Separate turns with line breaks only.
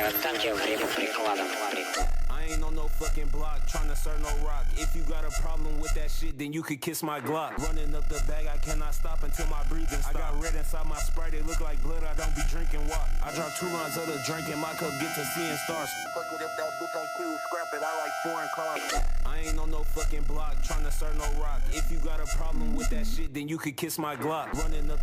Отдам время прикладом.
I ain't on no fucking block, tryna serve no rock. If you got a problem with that shit, then you could kiss my Glock. Running up the bag, I cannot stop until my breathing stop. I got red inside my Sprite, it look like blood, I don't be drinking walk. I drop 2 runs of the drink in my cup, get to seeing stars. Fuck it, if that bitch ain't cool, scrap it, I like foreign cars. I ain't on no fucking block, tryna serve no rock. If you got a problem with that shit, then you could kiss my Glock. Running up